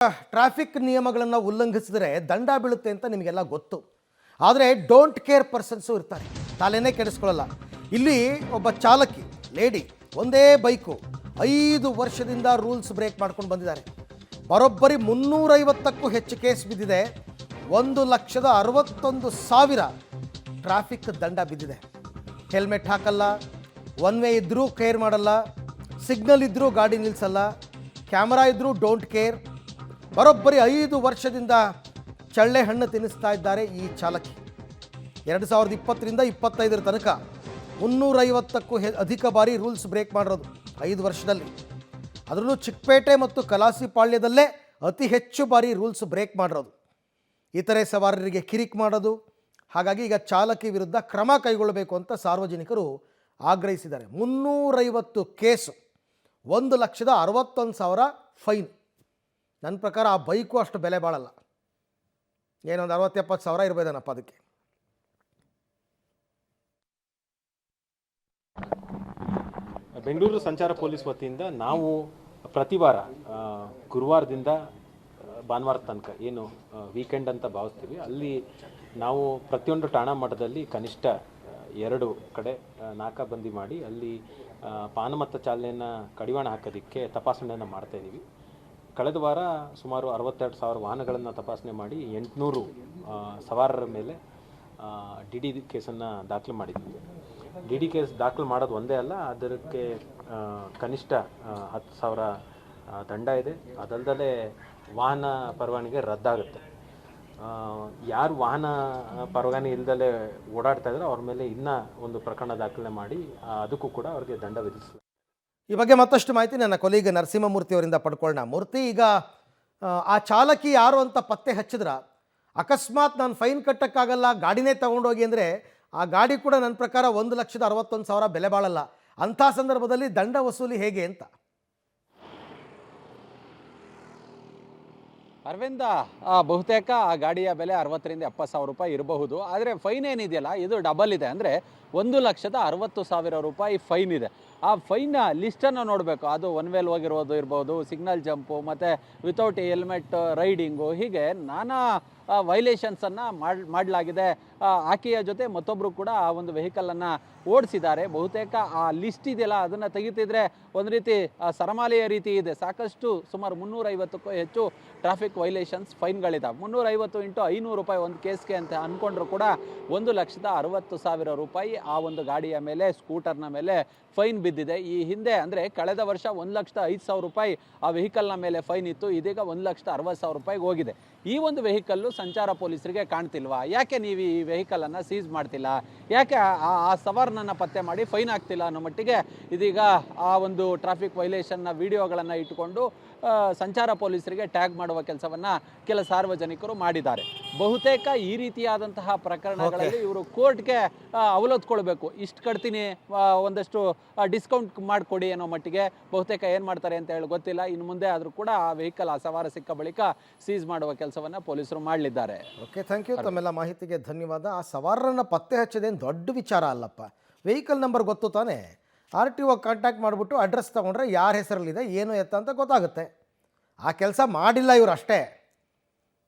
Traffic ನಿಯಮಗಳನ್ನು ಉಲ್ಲಂಘಿಸಿದರೆ ದಂಡ ಬೀಳುತ್ತೆ ಅಂತ ನಿಮಗೆಲ್ಲ ಗೊತ್ತು. ಆದರೆ ಡೋಂಟ್ ಕೇರ್ ಪರ್ಸನ್ಸು ಇರ್ತಾರೆ, ತಲೆನೇ ಕೆಡಿಸ್ಕೊಳ್ಳಲ್ಲ. ಇಲ್ಲಿ ಒಬ್ಬ ಚಾಲಕಿ ಲೇಡಿ ಒಂದೇ ಬೈಕು 5 ವರ್ಷದಿಂದ ರೂಲ್ಸ್ ಬ್ರೇಕ್ ಮಾಡ್ಕೊಂಡು ಬಂದಿದ್ದಾರೆ. ಬರೋಬ್ಬರಿ 350ಕ್ಕೂ ಹೆಚ್ಚು ಕೇಸ್ ಬಿದ್ದಿದೆ. 1,61,000 ಟ್ರಾಫಿಕ್ ದಂಡ ಬಿದ್ದಿದೆ. ಹೆಲ್ಮೆಟ್ ಹಾಕಲ್ಲ, ಒನ್ ವೇ ಇದ್ದರೂ ಕೇರ್ ಮಾಡಲ್ಲ, ಸಿಗ್ನಲ್ ಇದ್ದರೂ ಗಾಡಿ ನಿಲ್ಲಿಸಲ್ಲ, ಕ್ಯಾಮರಾ ಇದ್ದರೂ ಡೋಂಟ್ ಕೇರ್. ಬರೋಬ್ಬರಿ 5 ವರ್ಷದಿಂದ ಚಳ್ಳೆ ಹಣ್ಣು ತಿನ್ನಿಸ್ತಾ ಇದ್ದಾರೆ ಈ ಚಾಲಕಿ. 2020ರಿಂದ 25 ತನಕ 350ಕ್ಕೂ ಅಧಿಕ ಬಾರಿ ರೂಲ್ಸ್ ಬ್ರೇಕ್ ಮಾಡಿರೋದು 5 ವರ್ಷದಲ್ಲಿ. ಅದರಲ್ಲೂ ಚಿಕ್ಕಪೇಟೆ ಮತ್ತು ಕಲಾಸಿಪಾಳ್ಯದಲ್ಲೇ ಅತಿ ಹೆಚ್ಚು ಬಾರಿ ರೂಲ್ಸ್ ಬ್ರೇಕ್ ಮಾಡಿರೋದು. ಇತರೆ ಸವಾರರಿಗೆ ಕಿರಿಕ್ ಮಾಡೋದು. ಹಾಗಾಗಿ ಈಗ ಚಾಲಕಿ ವಿರುದ್ಧ ಕ್ರಮ ಕೈಗೊಳ್ಳಬೇಕು ಅಂತ ಸಾರ್ವಜನಿಕರು ಆಗ್ರಹಿಸಿದ್ದಾರೆ. 350 ಕೇಸು, 1,61,000 ಫೈನ್. ನನ್ನ ಪ್ರಕಾರ ಆ ಬೈಕು ಅಷ್ಟು ಬೆಲೆ ಬಾಳಲ್ಲ, ಏನೊಂದು 60-70 ಸಾವಿರ ಇರಬೇಕನಪ್ಪ ಅದಕ್ಕೆ. ಬೆಂಗಳೂರು ಸಂಚಾರ ಪೊಲೀಸ್ ವತಿಯಿಂದ ನಾವು ಪ್ರತಿ ವಾರ ಗುರುವಾರದಿಂದ ಭಾನುವಾರ ತನಕ ಏನು ವೀಕೆಂಡ್ ಅಂತ ಭಾವಿಸ್ತೀವಿ, ಅಲ್ಲಿ ನಾವು ಪ್ರತಿಯೊಂದು ಠಾಣಾ ಮಟ್ಟದಲ್ಲಿ ಕನಿಷ್ಠ 2 ಕಡೆ ನಾಕಾಬಂದಿ ಮಾಡಿ ಅಲ್ಲಿ ಪಾನಮತ್ತ ಚಾಲನೆಯನ್ನು ಕಡಿವಾಣ ಹಾಕೋದಕ್ಕೆ ತಪಾಸಣೆಯನ್ನು ಮಾಡ್ತಾಯಿದ್ದೀವಿ. ಕಳೆದ ವಾರ ಸುಮಾರು 62,000 ವಾಹನಗಳನ್ನು ತಪಾಸಣೆ ಮಾಡಿ 800 ಸವಾರರ ಮೇಲೆ ಡಿ ಡಿ ಕೇಸನ್ನು ದಾಖಲು ಮಾಡಿದ್ದೀವಿ. ಡಿ ಡಿ ಕೇಸ್ ದಾಖಲು ಮಾಡೋದು ಒಂದೇ ಅಲ್ಲ, ಅದಕ್ಕೆ ಕನಿಷ್ಠ 10,000 ದಂಡ ಇದೆ. ಅದಲ್ಲದೆ ವಾಹನ ಪರವಾನಗಿ ರದ್ದಾಗುತ್ತೆ. ಯಾರು ವಾಹನ ಪರವಾನಗಿ ಇಲ್ಲದಲೇ ಓಡಾಡ್ತಾ ಇದ್ದಾರೆ ಅವ್ರ ಮೇಲೆ ಇನ್ನೂ ಒಂದು ಪ್ರಕರಣ ದಾಖಲೆ ಮಾಡಿ ಅದಕ್ಕೂ ಕೂಡ ಅವ್ರಿಗೆ ದಂಡ ವಿಧಿಸಲಾಗಿದೆ. ಈ ಬಗ್ಗೆ ಮತ್ತಷ್ಟು ಮಾಹಿತಿ ನನ್ನ ಕೊಲೀಗ ನರಸಿಂಹಮೂರ್ತಿ ಅವರಿಂದ ಪಡ್ಕೊಳ್ಳೋಣ. ಮೂರ್ತಿ, ಈಗ ಆ ಚಾಲಕಿ ಯಾರು ಅಂತ ಪತ್ತೆ ಹಚ್ಚಿದ್ರ, ಅಕಸ್ಮಾತ್ ನಾನು ಫೈನ್ ಕಟ್ಟೋಕ್ಕಾಗಲ್ಲ ಗಾಡಿನೇ ತೊಗೊಂಡೋಗಿ ಅಂದರೆ ಆ ಗಾಡಿ ಕೂಡ ನನ್ನ ಪ್ರಕಾರ 1,61,000 ಬೆಲೆ ಬಾಳಲ್ಲ. ಅಂಥ ಸಂದರ್ಭದಲ್ಲಿ ದಂಡ ವಸೂಲಿ ಹೇಗೆ ಅಂತ? ಅರವಿಂದ, ಬಹುತೇಕ ಆ ಗಾಡಿಯ ಬೆಲೆ 60,000ರಿಂದ 70,000 ರೂಪಾಯಿ ಇರಬಹುದು. ಆದರೆ ಫೈನ್ ಏನಿದೆಯಲ್ಲ ಇದು ಡಬಲ್ ಇದೆ. ಅಂದರೆ 1,60,000 ರೂಪಾಯಿ ಫೈನ್ ಇದೆ. ಆ ಫೈನ್ನ ಲಿಸ್ಟನ್ನು ನೋಡಬೇಕು. ಅದು ಒನ್ ವೇಲ್ ಹೋಗಿರೋದು ಇರ್ಬೋದು, ಸಿಗ್ನಲ್ ಜಂಪು, ಮತ್ತು ವಿತೌಟ್ ಹೆಲ್ಮೆಟ್ ರೈಡಿಂಗು, ಹೀಗೆ ನಾನಾ ವೈಲೇಷನ್ಸನ್ನು ಮಾಡಲಾಗಿದೆ. ಆಕೆಯ ಜೊತೆ ಮತ್ತೊಬ್ಬರು ಕೂಡ ಆ ಒಂದು ವೆಹಿಕಲನ್ನು ಓಡಿಸಿದ್ದಾರೆ. ಬಹುತೇಕ ಆ ಲಿಸ್ಟ್ ಇದೆಯಲ್ಲ ಅದನ್ನು ತೆಗಿತಿದ್ರೆ ಒಂದು ರೀತಿ ಸರಮಾಲೆಯ ರೀತಿ ಇದೆ. ಸಾಕಷ್ಟು ಸುಮಾರು 350ಕ್ಕೂ ಹೆಚ್ಚು ಟ್ರಾಫಿಕ್ ವೈಲೇಷನ್ಸ್ ಫೈನ್ಗಳಿದ್ದಾವೆ. 350 × 500 ರೂಪಾಯಿ ಒಂದು ಕೇಸ್ಗೆ ಅಂತ ಅಂದ್ಕೊಂಡ್ರು ಕೂಡ 1,60,000 ರೂಪಾಯಿ ಆ ಒಂದು ಗಾಡಿಯ ಮೇಲೆ, ಸ್ಕೂಟರ್ನ ಮೇಲೆ ಫೈನ್ ಬಿದ್ದಿದೆ. ಈ ಹಿಂದೆ ಅಂದರೆ ಕಳೆದ ವರ್ಷ 1,05,000 ರೂಪಾಯಿ ಆ ವೆಹಿಕಲ್ನ ಮೇಲೆ ಫೈನ್ ಇತ್ತು. ಇದೀಗ 1,60,000 ರೂಪಾಯಿಗೆ ಹೋಗಿದೆ. ಈ ಒಂದು ವೆಹಿಕಲ್ಲು ಸಂಚಾರ ಪೊಲೀಸರಿಗೆ ಕಾಣ್ತಿಲ್ವಾ? ಯಾಕೆ ನೀವು ಈ ವೆಹಿಕಲನ್ನು ಸೀಸ್ ಮಾಡ್ತಿಲ್ಲ? ಯಾಕೆ ಆ ಸವಾರನನ್ನು ಪತ್ತೆ ಮಾಡಿ ಫೈನ್ ಆಗ್ತಿಲ್ಲ ಅನ್ನೋ ಮಟ್ಟಿಗೆ ಇದೀಗ ಆ ಒಂದು ಟ್ರಾಫಿಕ್ ವೈಲೇಷನ್ನ ವಿಡಿಯೋಗಳನ್ನು ಇಟ್ಟುಕೊಂಡು ಸಂಚಾರ ಪೊಲೀಸರಿಗೆ ಟ್ಯಾಗ್ ಮಾಡುವ ಕೆಲಸವನ್ನು ಕೆಲ ಸಾರ್ವಜನಿಕರು ಮಾಡಿದ್ದಾರೆ. ಬಹುತೇಕ ಈ ರೀತಿಯಾದಂತಹ ಪ್ರಕರಣಗಳಲ್ಲಿ ಇವರು ಕೋರ್ಟ್ಗೆ ಅವಲೋತ್ಕೊಳ್ಬೇಕು. ಇಷ್ಟು ಕಟ್ತೀನಿ, ಒಂದಷ್ಟು ಡಿಸ್ಕೌಂಟ್ ಮಾಡಿಕೊಡಿ ಅನ್ನೋ ಮಟ್ಟಿಗೆ ಬಹುತೇಕ ಏನು ಮಾಡ್ತಾರೆ ಅಂತ ಹೇಳಿ ಗೊತ್ತಿಲ್ಲ. ಇನ್ನು ಮುಂದೆ ಆದರೂ ಕೂಡ ಆ ವೆಹಿಕಲ್ ಆ ಸವಾರ ಸಿಕ್ಕ ಬಳಿಕ ಸೀಸ್ ಮಾಡುವ ಕೆಲಸವನ್ನು ಪೊಲೀಸರು ಮಾಡಲಿದ್ದಾರೆ. Okay, thank you. ತಮ್ಮೆಲ್ಲ ಮಾಹಿತಿಗೆ ಧನ್ಯವಾದ. ಆ ಸವಾರರನ್ನು ಪತ್ತೆ ಹಚ್ಚೋದೇನು ದೊಡ್ಡ ವಿಚಾರ ಅಲ್ಲಪ್ಪ. ವೆಹಿಕಲ್ ನಂಬರ್ ಗೊತ್ತು ತಾನೇ, RTO ಕಾಂಟ್ಯಾಕ್ಟ್ ಮಾಡಿಬಿಟ್ಟು ಅಡ್ರೆಸ್ ತೊಗೊಂಡ್ರೆ ಯಾರ ಹೆಸರಲ್ಲಿದೆ ಏನು ಎತ್ತ ಅಂತ ಗೊತ್ತಾಗುತ್ತೆ. ಆ ಕೆಲಸ ಮಾಡಿಲ್ಲ ಇವರು ಅಷ್ಟೇ.